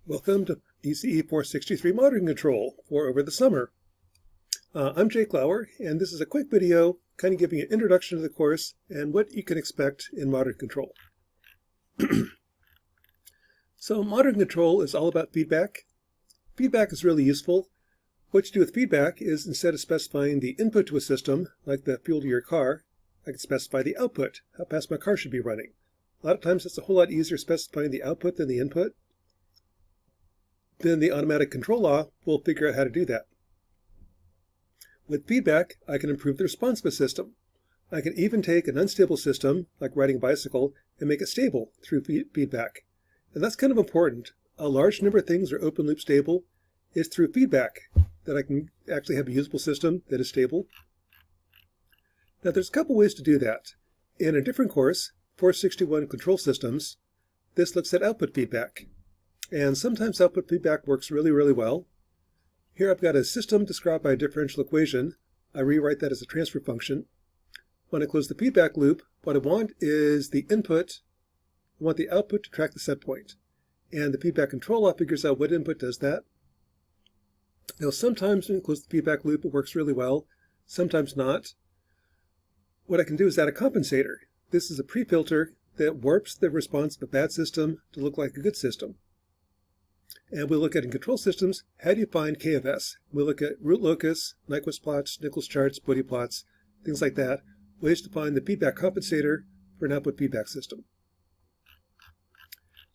Welcome to ECE 463 Monitoring Control for over the summer. I'm Jake Lauer, and this is a quick video kind of giving an introduction to the course and what you can expect in monitoring control. So monitoring control is all about feedback. Feedback is really useful. What you do with feedback is instead of specifying the input to a system, like the fuel to your car, I can specify the output, how fast my car should be running. A lot of times it's a whole lot easier specifying the output than the input. Then the automatic control law will figure out how to do that. With feedback, I can improve the response of a system. I can even take an unstable system, like riding a bicycle, and make it stable through feedback. And that's kind of important. A large number of things are open loop stable. It's through feedback that I can actually have a usable system that is stable. Now there's a couple ways to do that. In a different course, 461 Control Systems, this looks at output feedback. And sometimes output feedback works really well. Here I've got a system described by a differential equation. I rewrite that as a transfer function. When I close the feedback loop, what I want is the input. I want the output to track the set point. And the feedback control law figures out what input does that. Now sometimes when you close the feedback loop it works really well, sometimes not. What I can do is add a compensator. This is a pre-filter that warps the response of a bad system to look like a good system. And we'll look at in control systems, how do you find K of S? We'll look at root locus, Nyquist plots, Nichols charts, Bodie plots, things like that, ways to find the feedback compensator for an output feedback system.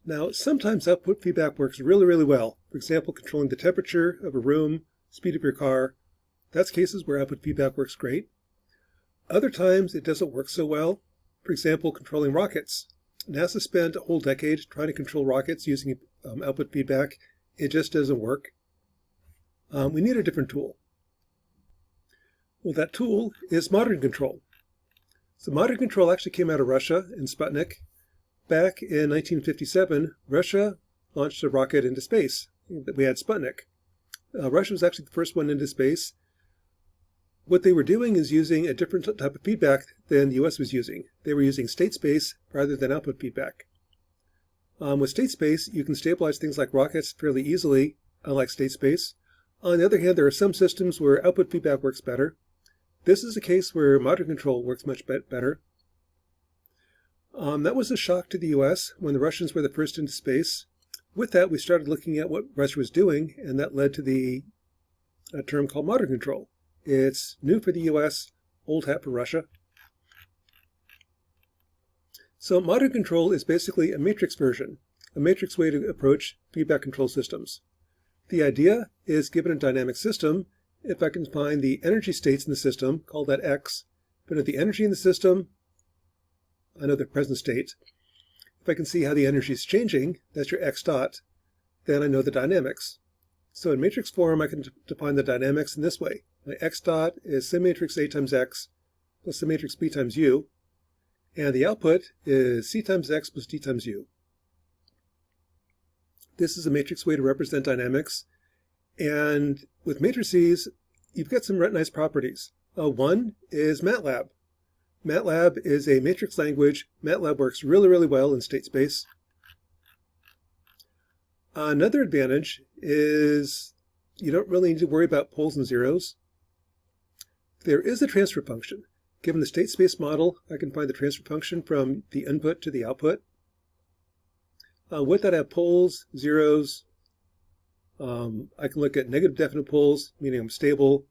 Now, sometimes output feedback works really well. For example, controlling the temperature of a room, speed of your car. That's cases where output feedback works great. Other times it doesn't work so well. For example, controlling rockets. NASA spent a whole decade trying to control rockets using output feedback. It just doesn't work. We need a different tool. Well, that tool is monitoring control. So monitoring control actually came out of Russia and Sputnik. Back in 1957, Russia launched a rocket into space. We had Sputnik. Russia was actually the first one into space. What they were doing is using a different type of feedback than the US was using. They were using state space rather than output feedback. With state space, you can stabilize things like rockets fairly easily, unlike state space. On the other hand, there are some systems where output feedback works better. This is a case where monitoring control works much better. That was a shock to the US when the Russians were the first into space. With that, we started looking at what Russia was doing, and that led to the term called monitoring control. It's new for the US, old hat for Russia. So monitoring control is basically a matrix version, a matrix way to approach feedback control systems. The idea is, given a dynamic system, if I can find the energy states in the system, call that X. If I know the energy in the system, I know the present state. If I can see how the energy is changing, that's your X dot, then I know the dynamics. So in matrix form, I can define the dynamics in this way. My X dot is some matrix A times X plus some matrix B times U. And the output is C times X plus D times U. This is a matrix way to represent dynamics. And with matrices, you've got some nice properties. One is MATLAB. MATLAB is a matrix language. MATLAB works really well in state space. Another advantage is you don't really need to worry about poles and zeros. There is a transfer function. Given the state space model, I can find the transfer function from the input to the output. With that, I have poles, zeros. I can look at negative definite poles, meaning I'm stable,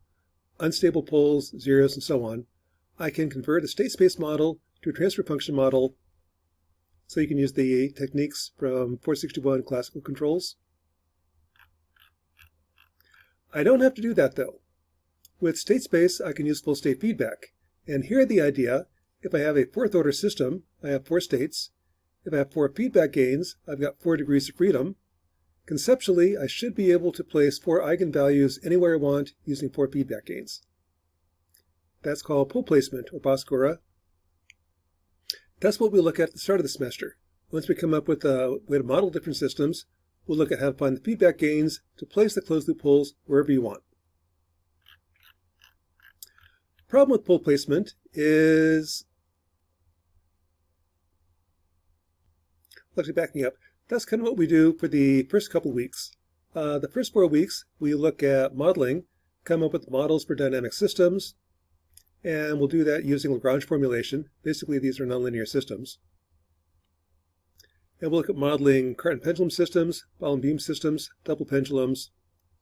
unstable poles, zeros, and so on. I can convert a state space model to a transfer function model, so you can use the techniques from 461 classical controls. I don't have to do that though. With state space, I can use full state feedback. And here the idea, if I have a fourth order system, I have 4 states. If I have 4 feedback gains, I've got 4 degrees of freedom. Conceptually, I should be able to place 4 eigenvalues anywhere I want using 4 feedback gains. That's called pole placement, or Bhaskara. That's what we'll look at the start of the semester. Once we come up with a way to model different systems, we'll look at how to find the feedback gains to place the closed loop poles wherever you want. Problem with pole placement is, actually backing up, that's kind of what we do for the first couple weeks. The first 4 weeks, we look at modeling, come up with models for dynamic systems, and we'll do that using Lagrange formulation. Basically, these are nonlinear systems. And we'll look at modeling current pendulum systems, ball and beam systems, double pendulums.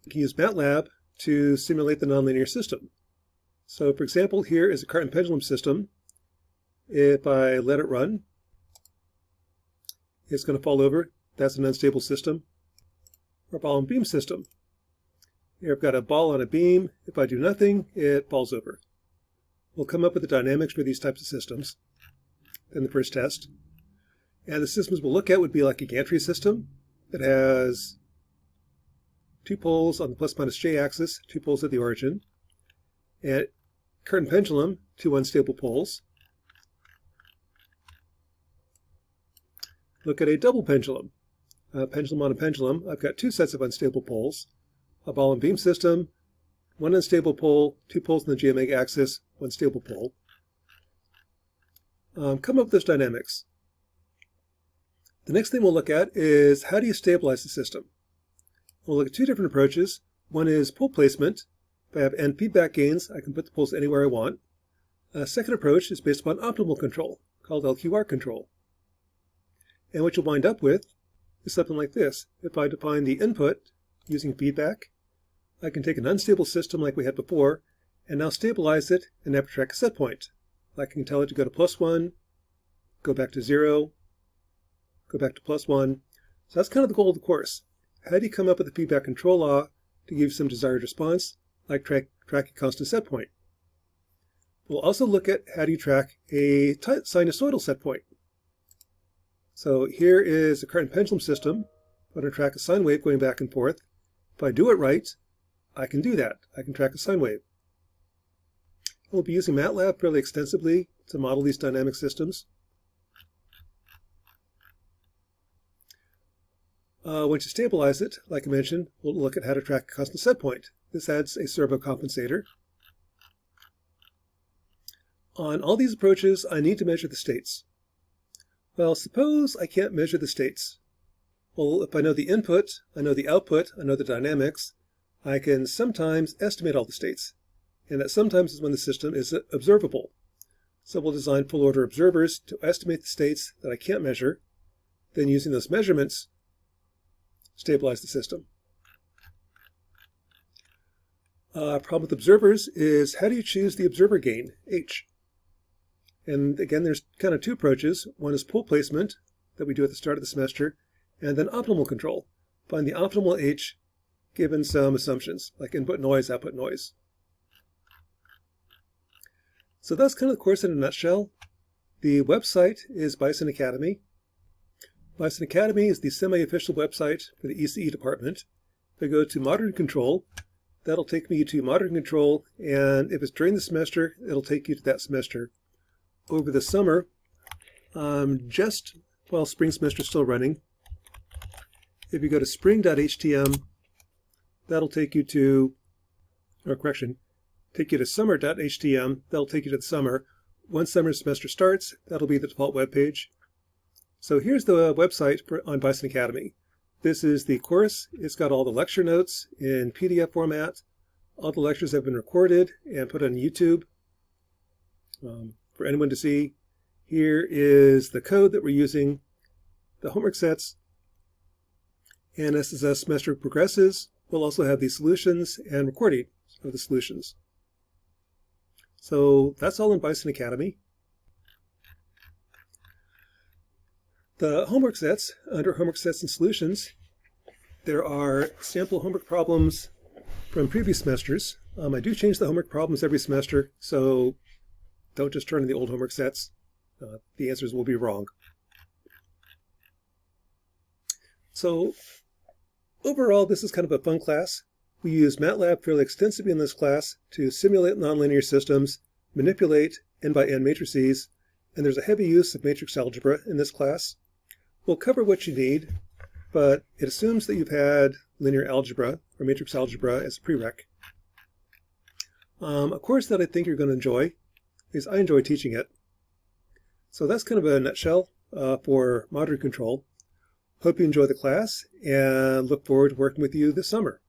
We can use MATLAB to simulate the nonlinear system. So, for example, here is a current pendulum system. If I let it run, it's going to fall over. That's an unstable system. Or ball and beam system. Here I've got a ball on a beam. If I do nothing, it falls over. We'll come up with the dynamics for these types of systems in the first test. And the systems we'll look at would be like a gantry system that has 2 poles on the plus minus j axis, 2 poles at the origin, and current pendulum, 2 unstable poles. Look at a double pendulum. Pendulum on a pendulum. I've got 2 sets of unstable poles. A ball and beam system, 1 unstable pole, 2 poles on the j-omega axis, 1 stable pole. Come up with those dynamics. The next thing we'll look at is how do you stabilize the system? We'll look at 2 different approaches. One is pole placement. If I have n feedback gains, I can put the poles anywhere I want. A second approach is based upon optimal control, called LQR control. And what you'll wind up with is something like this. If I define the input using feedback, I can take an unstable system like we had before and now stabilize it and have to track a set point. I can tell it to go to +1, go back to 0, go back to +1. So that's kind of the goal of the course. How do you come up with a feedback control law to give you some desired response, like track a constant set point? We'll also look at how do you track a sinusoidal set point. So here is a current pendulum system. I'm going to track a sine wave going back and forth. If I do it right, I can do that. I can track a sine wave. We'll be using MATLAB fairly extensively to model these dynamic systems. Once you stabilize it, like I mentioned, we'll look at how to track a constant set point. This adds a servo compensator. On all these approaches, I need to measure the states. Well, suppose I can't measure the states. Well, if I know the input, I know the output, I know the dynamics, I can sometimes estimate all the states. And that sometimes is when the system is observable. So we'll design full order observers to estimate the states that I can't measure, then using those measurements, stabilize the system. Problem with observers is how do you choose the observer gain, h? And again, there's kind of 2 approaches. One is pole placement that we do at the start of the semester, and then optimal control. Find the optimal h given some assumptions, like input noise, output noise. So that's kind of the course in a nutshell. The website is Bison Academy. Bison Academy is the semi-official website for the ECE department. If I go to Modern Control, that'll take me to Modern Control, and if it's during the semester, it'll take you to that semester. Over the summer, just while spring semester is still running, if you go to spring.htm, that'll take you to, take you to summer.htm, that'll take you to the summer. Once summer semester starts, that'll be the default web page. So here's the website on Bison Academy. This is the course. It's got all the lecture notes in PDF format. All the lectures have been recorded and put on YouTube for anyone to see. Here is the code that we're using, the homework sets, and as the semester progresses, we'll also have the solutions and recording of the solutions. So that's all in Bison Academy. The homework sets, under homework sets and solutions, there are sample homework problems from previous semesters. I do change the homework problems every semester, so don't just turn in the old homework sets. The answers will be wrong. So overall, this is kind of a fun class. We use MATLAB fairly extensively in this class to simulate nonlinear systems, manipulate n-by-n matrices, and there's a heavy use of matrix algebra in this class. We'll cover what you need, but it assumes that you've had linear algebra or matrix algebra as a prereq. A course that I think you're going to enjoy is I enjoy teaching it. So that's kind of a nutshell for modern control. Hope you enjoy the class and look forward to working with you this summer.